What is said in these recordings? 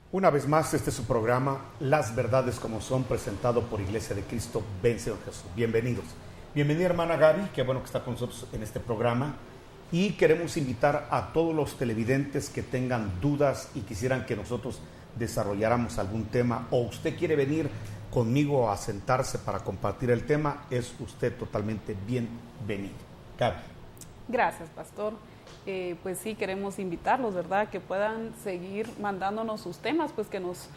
Una vez más, este es su programa, Las Verdades como Son, presentado por Iglesia de Cristo, Ven Señor Jesús. Bienvenidos. Bienvenida, hermana Gaby, qué bueno que está con nosotros en este programa. Y queremos invitar a todos los televidentes que tengan dudas y quisieran que nosotros desarrolláramos algún tema, o usted quiere venir conmigo a sentarse para compartir el tema, es usted totalmente bienvenido. Gaby. Gracias, pastor. Pues sí, queremos invitarlos, ¿verdad? Que puedan seguir mandándonos sus temas, pues que nos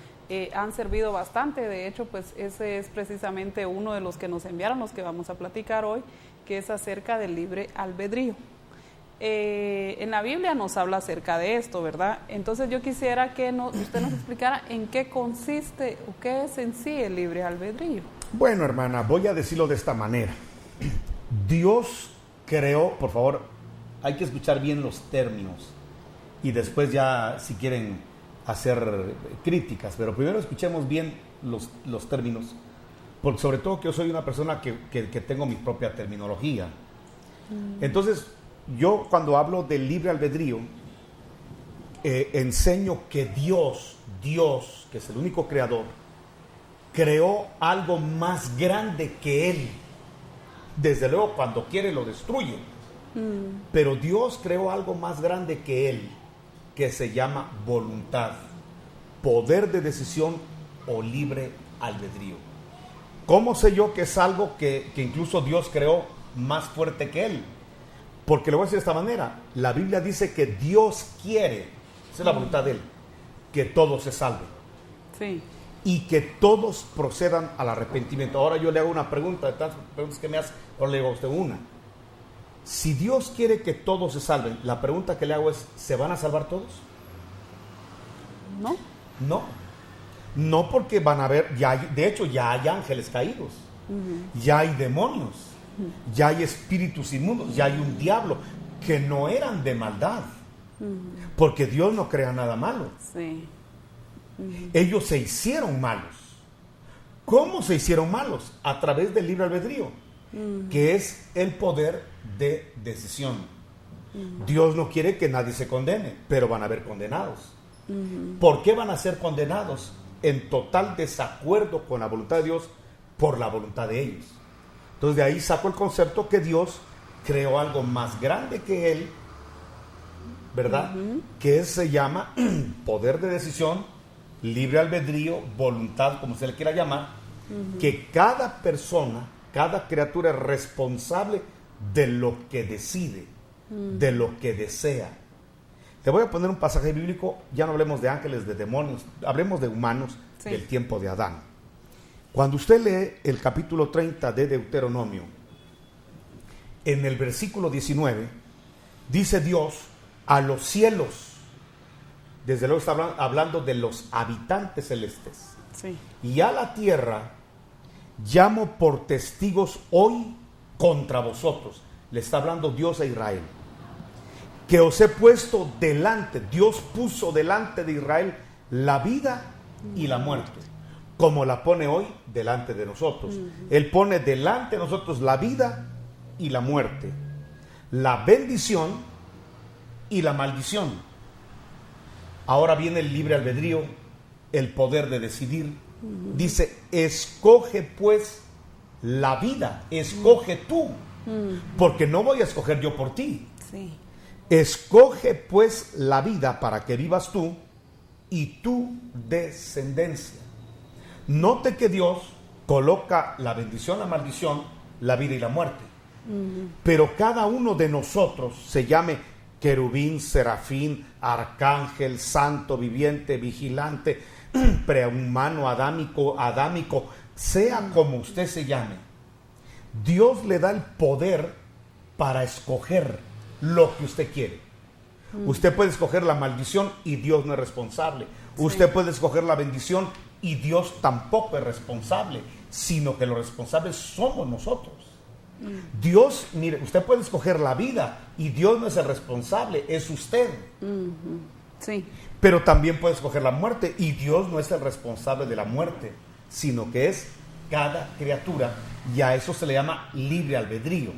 han servido bastante. De hecho, pues ese es precisamente uno de los que nos enviaron, los que vamos a platicar hoy, que es acerca del libre albedrío. En la Biblia nos habla acerca de esto, ¿verdad? Entonces yo quisiera que usted nos explicara en qué consiste o qué es en sí el libre albedrío. Bueno, hermana, voy a decirlo de esta manera. Dios creó, por favor, hay que escuchar bien los términos y después ya si quieren hacer críticas, pero primero escuchemos bien los términos, porque sobre todo que yo soy una persona que tengo mi propia terminología. Entonces, yo cuando hablo del libre albedrío, enseño que Dios, que es el único creador, creó algo más grande que Él. Desde luego, cuando quiere lo destruye. Pero Dios creó algo más grande que Él, que se llama voluntad, poder de decisión o libre albedrío. ¿Cómo sé yo que es algo que incluso Dios creó más fuerte que Él? Porque le voy a decir de esta manera, la Biblia dice que Dios quiere, esa es la voluntad de Él, que todos se salven. Sí. Y que todos procedan al arrepentimiento. Ahora yo le hago una pregunta, de tantas preguntas que me hace, ahora le digo a usted una. Si Dios quiere que todos se salven, la pregunta que le hago es, ¿se van a salvar todos? No. No porque van a haber, de hecho ya hay ángeles caídos, ya hay demonios, ya hay espíritus inmundos, ya hay un diablo, que no eran de maldad, porque Dios no crea nada malo. Sí. Ellos se hicieron malos. ¿Cómo se hicieron malos? A través del libre albedrío, que es el poder de decisión. Dios no quiere que nadie se condene, pero van a haber condenados. ¿Por qué van a ser condenados? En total desacuerdo con la voluntad de Dios por la voluntad de ellos. Entonces de ahí saco el concepto que Dios creó algo más grande que Él, ¿verdad? Que se llama poder de decisión, libre albedrío, voluntad, como se le quiera llamar, que cada persona, cada criatura es responsable de lo que decide, de lo que desea. Te voy a poner un pasaje bíblico, ya no hablemos de ángeles, de demonios, hablemos de humanos, sí, del tiempo de Adán. Cuando usted lee el capítulo 30 de Deuteronomio, en el versículo 19, dice Dios a los cielos, desde luego está hablando de los habitantes celestes, sí, y a la tierra, llamo por testigos hoy contra vosotros. Le está hablando Dios a Israel. Que os he puesto delante, Dios puso delante de Israel la vida y la muerte, como la pone hoy delante de nosotros. Él pone delante de nosotros la vida y la muerte, la bendición y la maldición. Ahora viene el libre albedrío, el poder de decidir. Dice, escoge pues la vida, escoge tú, porque no voy a escoger yo por ti. Sí. Escoge pues la vida para que vivas tú y tu descendencia. Note que Dios coloca la bendición, la maldición, la vida y la muerte. Pero cada uno de nosotros, se llame querubín, serafín, arcángel, santo, viviente, vigilante, prehumano, adámico, sea como usted se llame, Dios le da el poder para escoger lo que usted quiere. Usted puede escoger la maldición y Dios no es responsable. Usted puede escoger la bendición y Dios tampoco es responsable, sino que los responsables somos nosotros. Dios, mire, usted puede escoger la vida y Dios no es el responsable, es usted. Sí. Pero también puede escoger la muerte y Dios no es el responsable de la muerte, sino que es cada criatura, y a eso se le llama libre albedrío.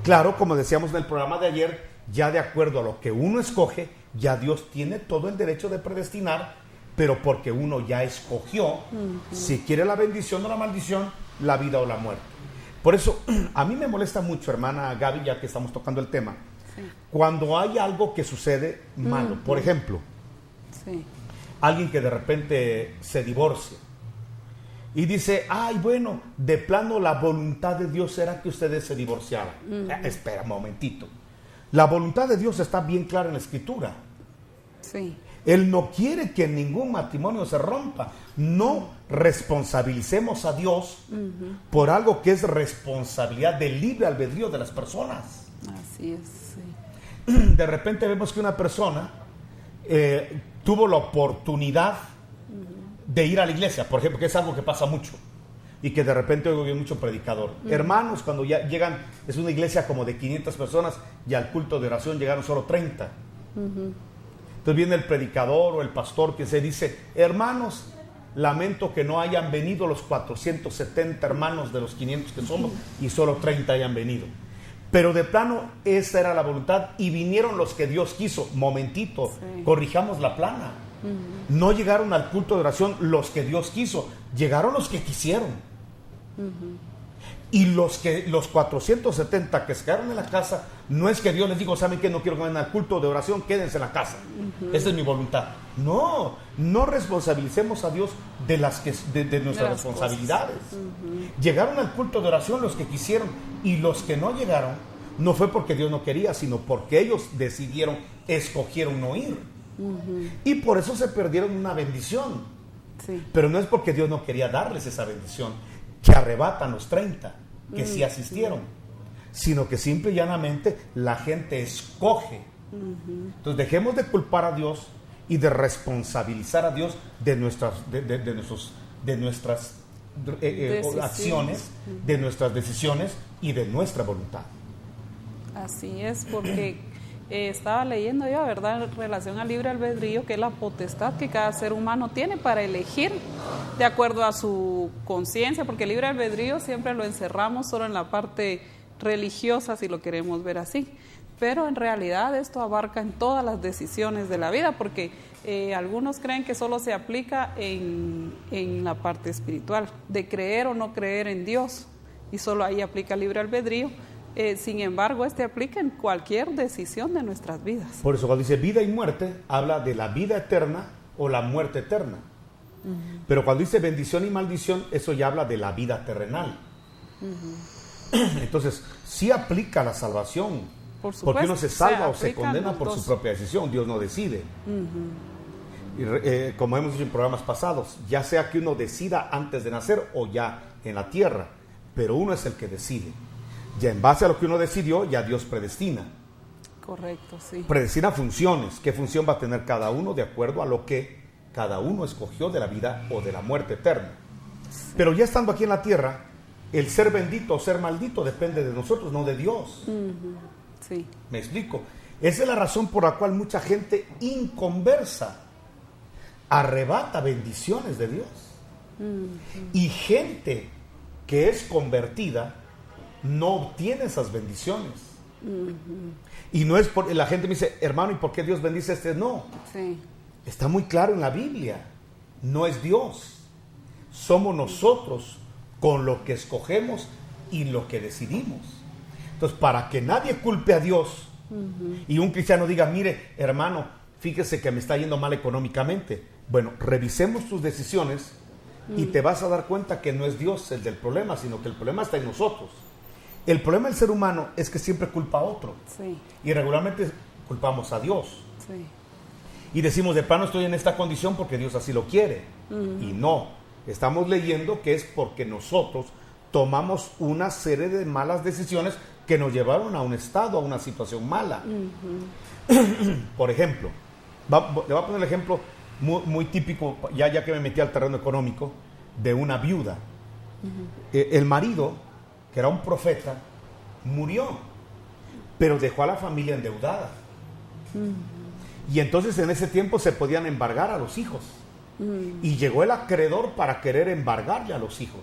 Claro, como decíamos en el programa de ayer, ya de acuerdo a lo que uno escoge, ya Dios tiene todo el derecho de predestinar pero porque uno ya escogió si quiere la bendición o la maldición, la vida o la muerte. Por eso, a mí me molesta mucho, hermana Gaby, ya que estamos tocando el tema, cuando hay algo que sucede malo. Por ejemplo, alguien que de repente se divorcia y dice, ay, bueno, de plano la voluntad de Dios era que ustedes se divorciaran. Espera un momentito. La voluntad de Dios está bien clara en la Escritura. Él no quiere que ningún matrimonio se rompa. No responsabilicemos a Dios por algo que es responsabilidad del libre albedrío de las personas. Así es. De repente vemos que una persona tuvo la oportunidad de ir a la iglesia, por ejemplo, que es algo que pasa mucho y que de repente oigo mucho predicador. Hermanos, cuando ya llegan, es una iglesia como de 500 personas y al culto de oración llegaron solo 30. Entonces viene el predicador o el pastor que se dice, hermanos, lamento que no hayan venido los 470 hermanos de los 500 que somos y solo 30 hayan venido. Pero de plano esa era la voluntad y vinieron los que Dios quiso. Momentito, corrijamos la plana. No llegaron al culto de oración los que Dios quiso, llegaron los que quisieron. Y los 470 que se quedaron en la casa, no es que Dios les dijo, ¿saben qué? No quiero que vayan al culto de oración, quédense en la casa. Esa es mi voluntad. No responsabilicemos a Dios de nuestras responsabilidades. Llegaron al culto de oración los que quisieron, y los que no llegaron, no fue porque Dios no quería, sino porque ellos escogieron no ir. Y por eso se perdieron una bendición. Pero no es porque Dios no quería darles esa bendición que arrebatan los 30 que sí asistieron, sino que simple y llanamente la gente escoge. Entonces dejemos de culpar a Dios y de responsabilizar a Dios de nuestras acciones, de nuestras decisiones y de nuestra voluntad. Así es, porque estaba leyendo yo, ¿verdad?, en relación al libre albedrío, que es la potestad que cada ser humano tiene para elegir de acuerdo a su conciencia, porque el libre albedrío siempre lo encerramos solo en la parte religiosa, si lo queremos ver así, pero en realidad esto abarca en todas las decisiones de la vida, porque algunos creen que solo se aplica en la parte espiritual, de creer o no creer en Dios, y solo ahí aplica el libre albedrío. Sin embargo, aplica en cualquier decisión de nuestras vidas. Por eso cuando dice vida y muerte, habla de la vida eterna o la muerte eterna. Pero cuando dice bendición y maldición, eso ya habla de la vida terrenal. Entonces, sí aplica la salvación. Por supuesto, porque uno se salva o se condena por su propia decisión. Dios no decide. Y, como hemos dicho en programas pasados, ya sea que uno decida antes de nacer o ya en la tierra, pero uno es el que decide. Ya en base a lo que uno decidió, ya Dios predestina. Correcto, sí. Predestina funciones. ¿Qué función va a tener cada uno de acuerdo a lo que cada uno escogió de la vida o de la muerte eterna? Sí. Pero ya estando aquí en la tierra, el ser bendito o ser maldito depende de nosotros, no de Dios. Sí. ¿Me explico? Esa es la razón por la cual mucha gente inconversa arrebata bendiciones de Dios. Y gente que es convertida no obtiene esas bendiciones. Y no es por la gente me dice, hermano, ¿y por qué Dios bendice a este? No. Está muy claro en la Biblia. No es Dios. Somos nosotros con lo que escogemos y lo que decidimos. Entonces, para que nadie culpe a Dios y un cristiano diga, mire, hermano, fíjese que me está yendo mal económicamente. Bueno, revisemos tus decisiones y te vas a dar cuenta que no es Dios el del problema, sino que el problema está en nosotros. El problema del ser humano es que siempre culpa a otro. Y regularmente culpamos a Dios. Y decimos, de plano estoy en esta condición porque Dios así lo quiere. Y no, estamos leyendo que es porque nosotros tomamos una serie de malas decisiones que nos llevaron a un estado, a una situación mala. Por ejemplo, le voy a poner el ejemplo muy típico, ya que me metí al terreno económico, de una viuda. El marido, que era un profeta, murió, pero dejó a la familia endeudada. Y entonces en ese tiempo se podían embargar a los hijos. Y llegó el acreedor para querer embargarle a los hijos.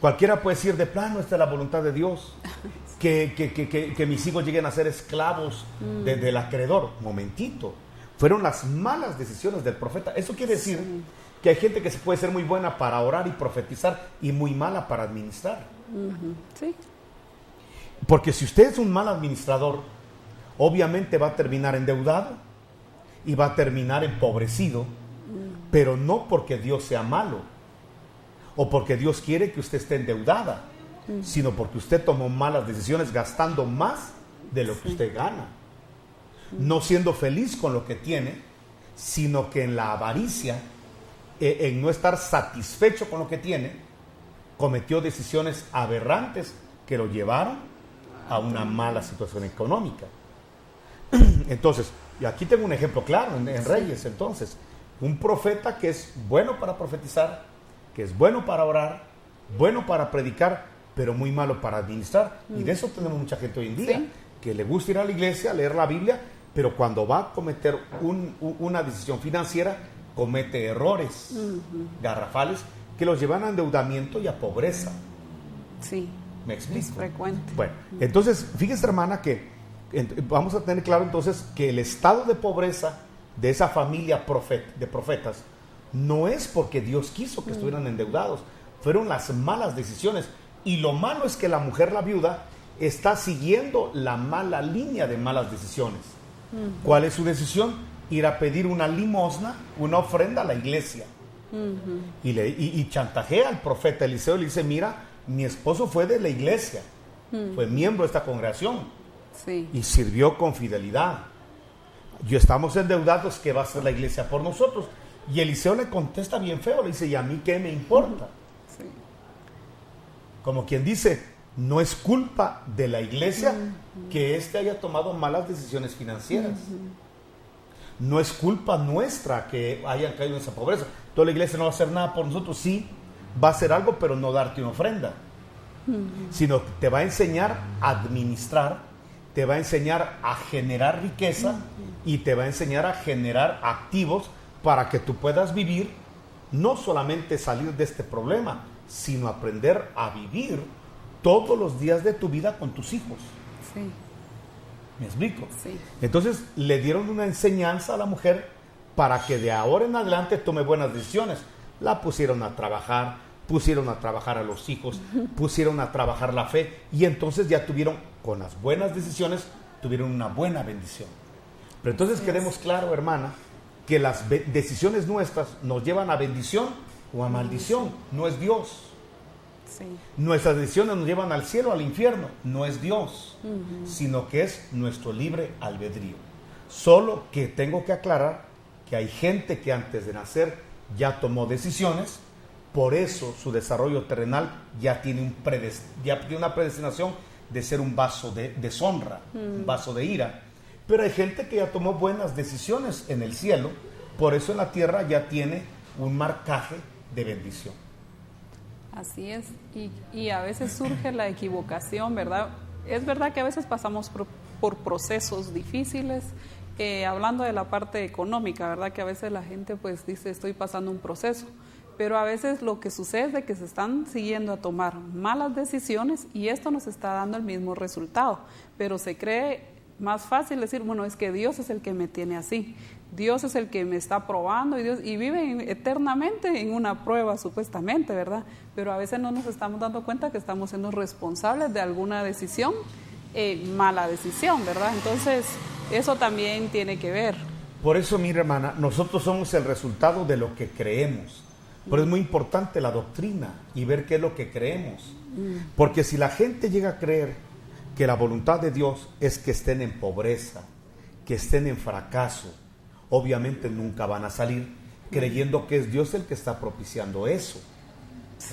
Cualquiera puede decir, de plano, esta es la voluntad de Dios, que mis hijos lleguen a ser esclavos del acreedor. Momentito. Fueron las malas decisiones del profeta. Eso quiere decir que hay gente que se puede ser muy buena para orar y profetizar y muy mala para administrar. Sí. Porque si usted es un mal administrador, obviamente va a terminar endeudado y va a terminar empobrecido, pero no porque Dios sea malo o porque Dios quiere que usted esté endeudada, sino porque usted tomó malas decisiones gastando más de lo que usted gana. No siendo feliz con lo que tiene, sino que en la avaricia, en no estar satisfecho con lo que tiene, cometió decisiones aberrantes que lo llevaron a una mala situación económica. Entonces, y aquí tengo un ejemplo claro en Reyes. Entonces, un profeta que es bueno para profetizar, que es bueno para orar, bueno para predicar, pero muy malo para administrar. Y de eso tenemos mucha gente hoy en día, que le gusta ir a la iglesia, leer la Biblia, pero cuando va a cometer una decisión financiera, comete errores garrafales que los llevan a endeudamiento y a pobreza. Sí. ¿Me explico? Es frecuente. Bueno, entonces, fíjese, hermana, que vamos a tener claro entonces que el estado de pobreza de esa familia de profetas no es porque Dios quiso que estuvieran endeudados, fueron las malas decisiones. Y lo malo es que la mujer, la viuda, está siguiendo la mala línea de malas decisiones. ¿Cuál es su decisión? Ir a pedir una limosna, una ofrenda a la iglesia. Y chantajea al profeta Eliseo y le dice: mira, mi esposo fue de la iglesia, fue miembro de esta congregación y sirvió con fidelidad. Yo estamos endeudados, ¿qué va a hacer la iglesia por nosotros? Y Eliseo le contesta bien feo, le dice: ¿y a mí qué me importa? Como quien dice, no es culpa de la iglesia que éste haya tomado malas decisiones financieras. No es culpa nuestra que hayan caído en esa pobreza. Toda la iglesia no va a hacer nada por nosotros. Sí, va a hacer algo, pero no darte una ofrenda. Sino que te va a enseñar a administrar, te va a enseñar a generar riqueza y te va a enseñar a generar activos para que tú puedas vivir, no solamente salir de este problema, sino aprender a vivir todos los días de tu vida con tus hijos. Sí. ¿Me explico? Sí. Entonces le dieron una enseñanza a la mujer para que de ahora en adelante tome buenas decisiones. La pusieron a trabajar, pusieron a trabajar a los hijos, pusieron a trabajar la fe, y entonces ya tuvieron, con las buenas decisiones, tuvieron una buena bendición. Pero entonces quedemos claro, hermana, que las decisiones nuestras nos llevan a bendición o a maldición. No es Dios. Nuestras decisiones nos llevan al cielo o al infierno. No es Dios, sino que es nuestro libre albedrío. Solo que tengo que aclarar que hay gente que antes de nacer ya tomó decisiones, por eso su desarrollo terrenal ya tiene una predestinación de ser un vaso de deshonra, un vaso de ira. Pero hay gente que ya tomó buenas decisiones en el cielo, por eso en la tierra ya tiene un marcaje de bendición. Así es, y a veces surge la equivocación, ¿verdad? Es verdad que a veces pasamos por procesos difíciles, hablando de la parte económica, ¿verdad? Que a veces la gente pues dice: estoy pasando un proceso, pero a veces lo que sucede es que se están siguiendo a tomar malas decisiones y esto nos está dando el mismo resultado, pero se cree más fácil decir: bueno, es que Dios es el que me tiene así, Dios es el que me está probando, y vive eternamente en una prueba supuestamente, ¿verdad? Pero a veces no nos estamos dando cuenta que estamos siendo responsables de alguna decisión, mala decisión, ¿verdad? Entonces eso también tiene que ver. Por eso, mi hermana, nosotros somos el resultado de lo que creemos. Pero es muy importante la doctrina y ver qué es lo que creemos. Porque si la gente llega a creer que la voluntad de Dios es que estén en pobreza, que estén en fracaso, obviamente nunca van a salir creyendo que es Dios el que está propiciando eso.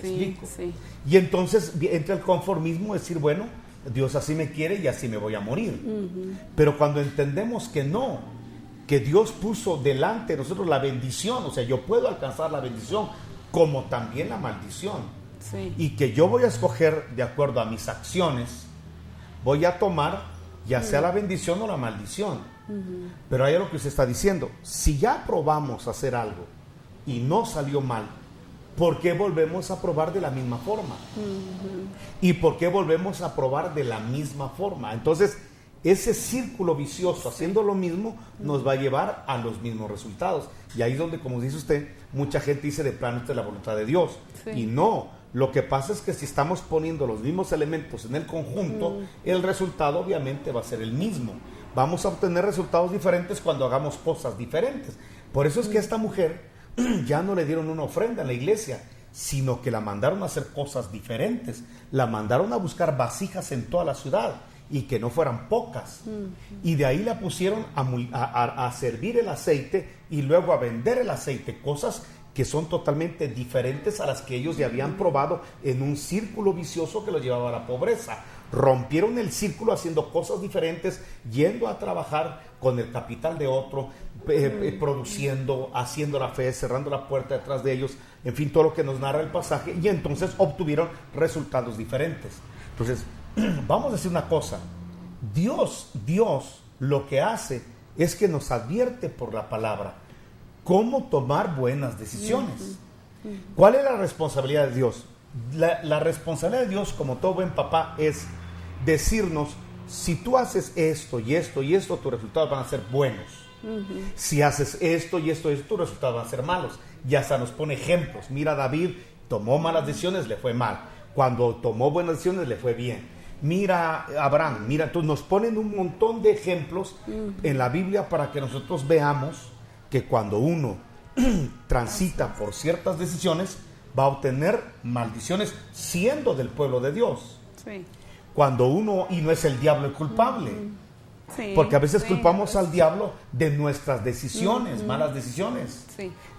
¿Me explico? Sí. Y entonces entra el conformismo, decir: bueno, Dios así me quiere y así me voy a morir. Pero cuando entendemos que no, que Dios puso delante de nosotros la bendición, o sea, yo puedo alcanzar la bendición como también la maldición, y que yo voy a escoger de acuerdo a mis acciones, voy a tomar ya sea la bendición o la maldición. Pero hay algo que usted está diciendo: si ya probamos hacer algo y no salió mal, ¿por qué volvemos a probar de la misma forma? ¿Y por qué volvemos a probar de la misma forma? Entonces, ese círculo vicioso haciendo lo mismo nos va a llevar a los mismos resultados. Y ahí es donde, como dice usted, mucha gente dice de plano esta es la voluntad de Dios. Y no, lo que pasa es que si estamos poniendo los mismos elementos en el conjunto, el resultado obviamente va a ser el mismo. Vamos a obtener resultados diferentes cuando hagamos cosas diferentes. Por eso es que a esta mujer ya no le dieron una ofrenda en la iglesia, sino que la mandaron a hacer cosas diferentes. La mandaron a buscar vasijas en toda la ciudad y que no fueran pocas. Y de ahí la pusieron a servir el aceite y luego a vender el aceite, cosas que son totalmente diferentes a las que ellos ya habían probado en un círculo vicioso que los llevaba a la pobreza. Rompieron el círculo haciendo cosas diferentes, yendo a trabajar con el capital de otro, produciendo, haciendo la fe, cerrando la puerta detrás de ellos, en fin, todo lo que nos narra el pasaje, y entonces obtuvieron resultados diferentes. Entonces, vamos a decir una cosa, Dios lo que hace es que nos advierte por la palabra cómo tomar buenas decisiones. ¿Cuál es la responsabilidad de Dios? La responsabilidad de Dios, como todo buen papá, es decirnos, si tú haces esto y esto y esto, tus resultados van a ser buenos. Si haces esto y esto y esto, tus resultados van a ser malos. Y hasta nos pone ejemplos. Mira, David tomó malas decisiones, le fue mal. Cuando tomó buenas decisiones, le fue bien. Mira, Abraham, mira, entonces nos ponen un montón de ejemplos en la Biblia para que nosotros veamos que cuando uno transita por ciertas decisiones, va a obtener maldiciones siendo del pueblo de Dios. Sí. Cuando uno, y no es el diablo el culpable, porque a veces culpamos al diablo de nuestras decisiones, malas decisiones.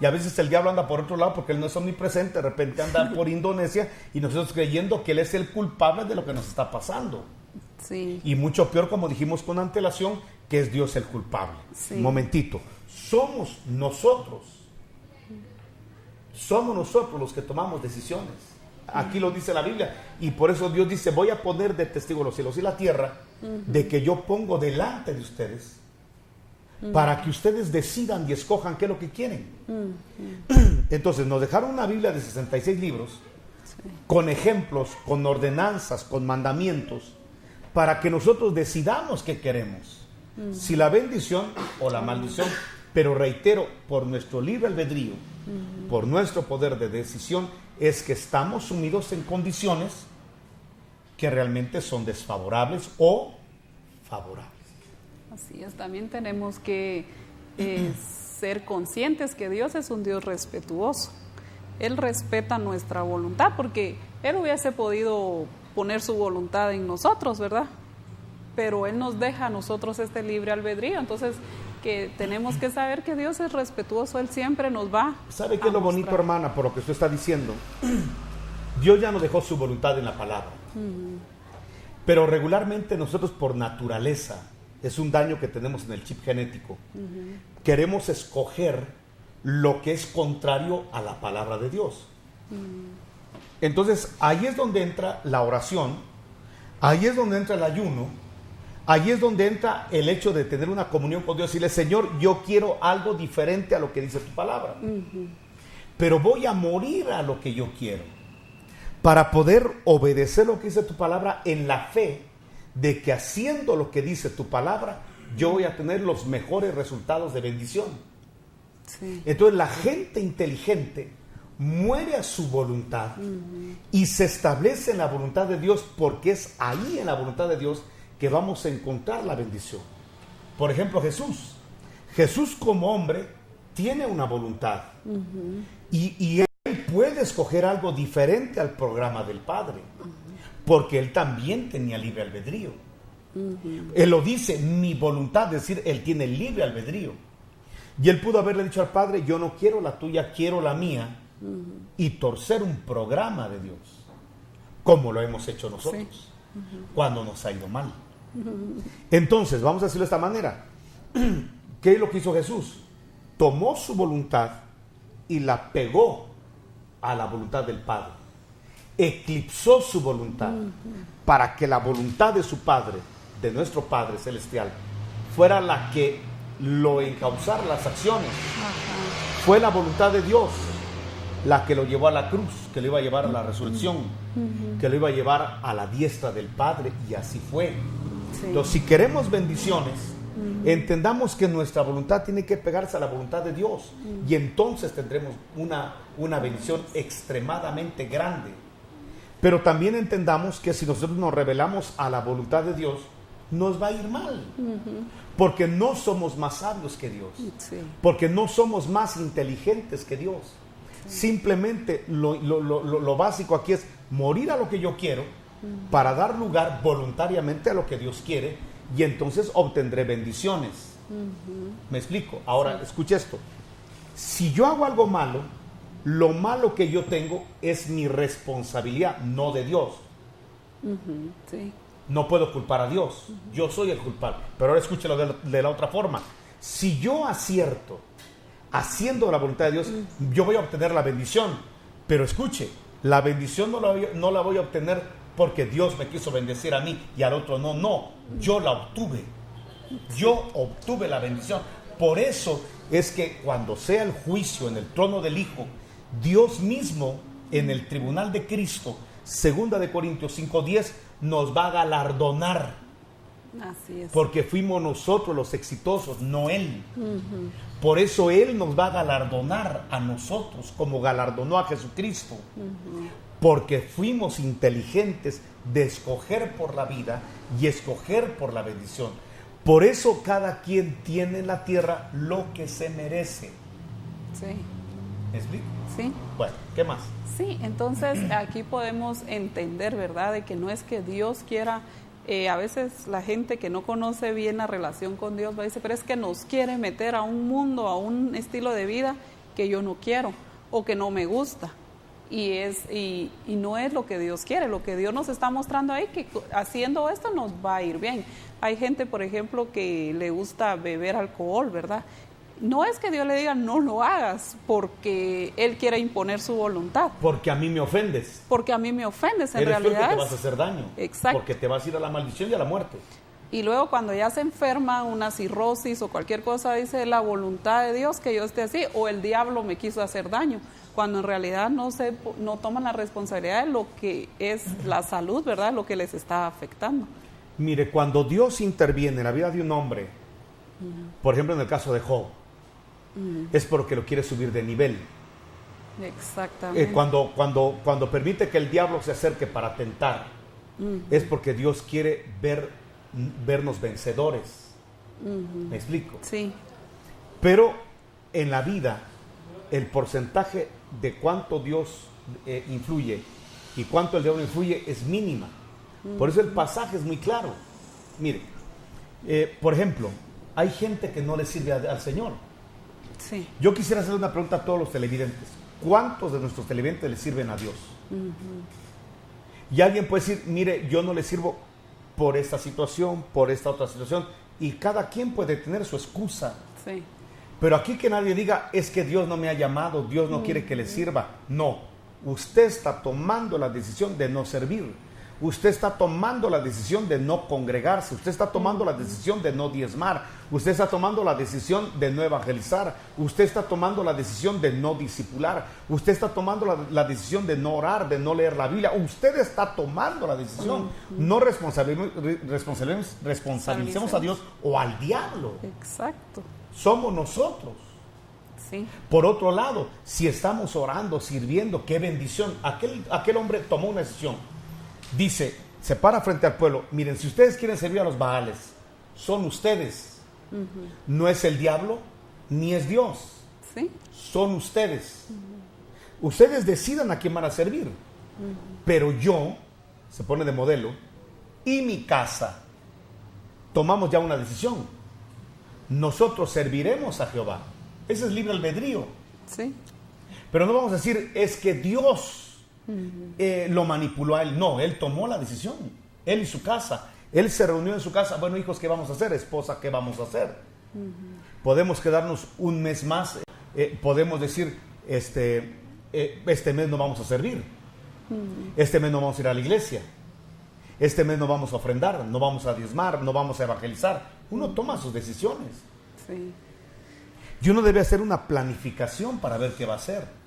Y a veces el diablo anda por otro lado porque él no es omnipresente, de repente anda por Indonesia y nosotros creyendo que él es el culpable de lo que nos está pasando. Y mucho peor, como dijimos con antelación, que es Dios el culpable. Un momentito, somos nosotros los que tomamos decisiones. Aquí lo dice la Biblia, y por eso Dios dice, voy a poner de testigo los cielos y la tierra, de que yo pongo delante de ustedes, para que ustedes decidan y escojan qué es lo que quieren. Entonces nos dejaron una Biblia de 66 libros, con ejemplos, con ordenanzas, con mandamientos, para que nosotros decidamos qué queremos, si la bendición o la maldición. Pero reitero, por nuestro libre albedrío, por nuestro poder de decisión, es que estamos sumidos en condiciones que realmente son desfavorables o favorables. Así es, también tenemos que ser conscientes que Dios es un Dios respetuoso. Él respeta nuestra voluntad, porque Él hubiese podido poner su voluntad en nosotros, ¿verdad? Pero Él nos deja a nosotros este libre albedrío, entonces que tenemos que saber que Dios es respetuoso, Él siempre nos va. ¿Sabe qué es lo bonito, hermana, por lo que usted está diciendo? Dios ya nos dejó su voluntad en la palabra. Pero regularmente nosotros por naturaleza, es un daño que tenemos en el chip genético, queremos escoger lo que es contrario a la palabra de Dios. Entonces ahí es donde entra la oración, ahí es donde entra el ayuno, ahí es donde entra el hecho de tener una comunión con Dios y decirle, Señor, yo quiero algo diferente a lo que dice tu palabra. Pero voy a morir a lo que yo quiero, para poder obedecer lo que dice tu palabra en la fe de que haciendo lo que dice tu palabra, yo voy a tener los mejores resultados de bendición. Entonces la gente inteligente muere a su voluntad y se establece en la voluntad de Dios, porque es ahí en la voluntad de Dios que vamos a encontrar la bendición. Por ejemplo, Jesús como hombre tiene una voluntad y él puede escoger algo diferente al programa del Padre, porque él también tenía libre albedrío. Él lo dice, mi voluntad, es decir, él tiene libre albedrío. Y él pudo haberle dicho al Padre, yo no quiero la tuya, quiero la mía, y torcer un programa de Dios, como lo hemos hecho nosotros, cuando nos ha ido mal. Entonces, vamos a decirlo de esta manera, ¿qué es lo que hizo Jesús? Tomó su voluntad y la pegó a la voluntad del Padre, eclipsó su voluntad para que la voluntad de su Padre, de nuestro Padre Celestial, fuera la que lo encauzara las acciones. Fue la voluntad de Dios la que lo llevó a la cruz, que lo iba a llevar a la resurrección, que lo iba a llevar a la diestra del Padre, y así fue. Sí. Entonces, si queremos bendiciones, entendamos que nuestra voluntad tiene que pegarse a la voluntad de Dios, y entonces tendremos una bendición extremadamente grande. Pero también entendamos que si nosotros nos rebelamos a la voluntad de Dios, nos va a ir mal, porque no somos más sabios que Dios, Sí. porque no somos más inteligentes que Dios. Simplemente lo básico aquí es morir a lo que yo quiero para dar lugar voluntariamente a lo que Dios quiere, y entonces obtendré bendiciones. ¿Me explico? Ahora, escucha esto. Si yo hago algo malo, lo malo que yo tengo es mi responsabilidad, no de Dios. Sí. No puedo culpar a Dios, yo soy el culpable. Pero ahora escúchalo de la otra forma. Si yo acierto haciendo la voluntad de Dios, yo voy a obtener la bendición. Pero escuche, la bendición no la voy a obtener porque Dios me quiso bendecir a mí y al otro no. No, yo la obtuve. Yo obtuve la bendición. Por eso es que cuando sea el juicio en el trono del Hijo, Dios mismo en el tribunal de Cristo, 2 de Corintios 5:10, nos va a galardonar. Así es. Porque fuimos nosotros los exitosos, no Él. Por eso Él nos va a galardonar a nosotros como galardonó a Jesucristo. Porque fuimos inteligentes de escoger por la vida y escoger por la bendición. Por eso cada quien tiene en la tierra lo que se merece. Sí. ¿Me explico? Sí. Bueno, ¿qué más? Sí, entonces aquí podemos entender, ¿verdad?, de que no es que Dios quiera, a veces la gente que no conoce bien la relación con Dios va a decir, pero es que nos quiere meter a un mundo, a un estilo de vida que yo no quiero o que no me gusta. Y no es lo que Dios quiere. Lo que Dios nos está mostrando ahí, que haciendo esto nos va a ir bien. Hay gente, por ejemplo, que le gusta beber alcohol, ¿verdad? No es que Dios le diga no lo hagas porque Él quiere imponer su voluntad. Porque a mí me ofendes. Porque a mí me ofendes, en Eres tú el realidad. que te vas a hacer daño. Exacto. Porque te vas a ir a la maldición y a la muerte. Y luego cuando ya se enferma, una cirrosis o cualquier cosa, dice la voluntad de Dios que yo esté así, o el diablo me quiso hacer daño, cuando en realidad no toman la responsabilidad de lo que es la salud, ¿verdad? Lo que les está afectando. Mire, cuando Dios interviene en la vida de un hombre, por ejemplo en el caso de Job, es porque lo quiere subir de nivel. Exactamente. Cuando permite que el diablo se acerque para tentar, es porque Dios quiere vernos vencedores. ¿Me explico? Sí. Pero en la vida, el porcentaje de cuánto Dios influye y cuánto el diablo influye es mínima. Por eso el pasaje es muy claro. Mire, por ejemplo, hay gente que no le sirve al Señor. Sí. Yo quisiera hacer una pregunta a todos los televidentes. ¿Cuántos de nuestros televidentes le sirven a Dios? Y alguien puede decir, mire, yo no le sirvo por esta situación, por esta otra situación, y cada quien puede tener su excusa. Sí. Pero aquí que nadie diga, es que Dios no me ha llamado, Dios no quiere que le sirva. No, usted está tomando la decisión de no servir. Usted está tomando la decisión de no congregarse. Usted está tomando la decisión de no diezmar. Usted está tomando la decisión de no evangelizar. Usted está tomando la decisión de no discipular. Usted está tomando la decisión de no orar, de no leer la Biblia. Usted está tomando la decisión. No responsabilicemos a Dios o al diablo. Exacto. Somos nosotros. Sí. Por otro lado, si estamos orando, sirviendo, qué bendición. Aquel hombre tomó una decisión. Dice, se para frente al pueblo, miren, si ustedes quieren servir a los Baales, son ustedes. No es el diablo, ni es Dios. Sí. Son ustedes. Ustedes decidan a quién van a servir. Pero yo, se pone de modelo, y mi casa, tomamos ya una decisión. Nosotros serviremos a Jehová. Ese es libre albedrío. Sí. Pero no vamos a decir, es que Dios lo manipuló a él. No, él tomó la decisión. Él y su casa. Él se reunió en su casa. Bueno, hijos, ¿qué vamos a hacer? Esposa, ¿qué vamos a hacer? Podemos quedarnos un mes más. Podemos decir, este mes no vamos a servir. Este mes no vamos a ir a la iglesia. Este mes no vamos a ofrendar. No vamos a diezmar. No vamos a evangelizar. Uno toma sus decisiones. Sí. Y uno debe hacer una planificación para ver qué va a hacer.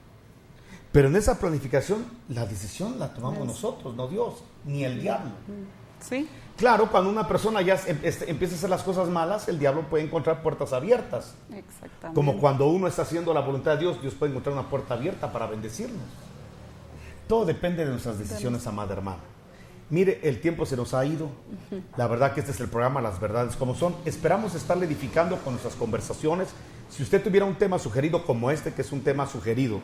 Pero en esa planificación, la decisión la tomamos nosotros, no Dios, ni el diablo. Sí. Claro, cuando una persona ya empieza a hacer las cosas malas, el diablo puede encontrar puertas abiertas. Exactamente. Como cuando uno está haciendo la voluntad de Dios, Dios puede encontrar una puerta abierta para bendecirnos. Todo depende de nuestras decisiones, amada hermana. Mire, el tiempo se nos ha ido. La verdad que este es el programa Las Verdades Como Son. Esperamos estarle edificando con nuestras conversaciones. Si usted tuviera un tema sugerido como este, que es un tema sugerido,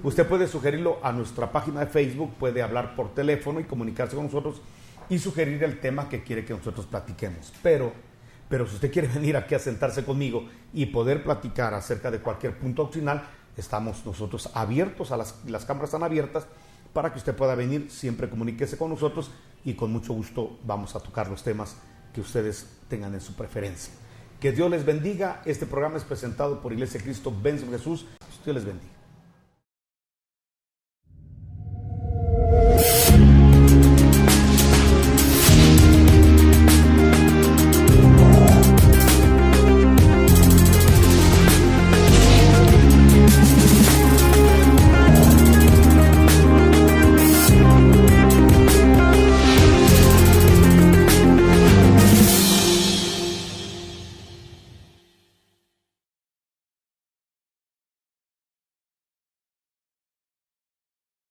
usted puede sugerirlo a nuestra página de Facebook, puede hablar por teléfono y comunicarse con nosotros y sugerir el tema que quiere que nosotros platiquemos. Pero si usted quiere venir aquí a sentarse conmigo y poder platicar acerca de cualquier punto doctrinal, estamos nosotros abiertos, las cámaras están abiertas para que usted pueda venir, siempre comuníquese con nosotros y con mucho gusto vamos a tocar los temas que ustedes tengan en su preferencia. Que Dios les bendiga. Este programa es presentado por Iglesia Cristo Benzo Jesús. Dios les bendiga.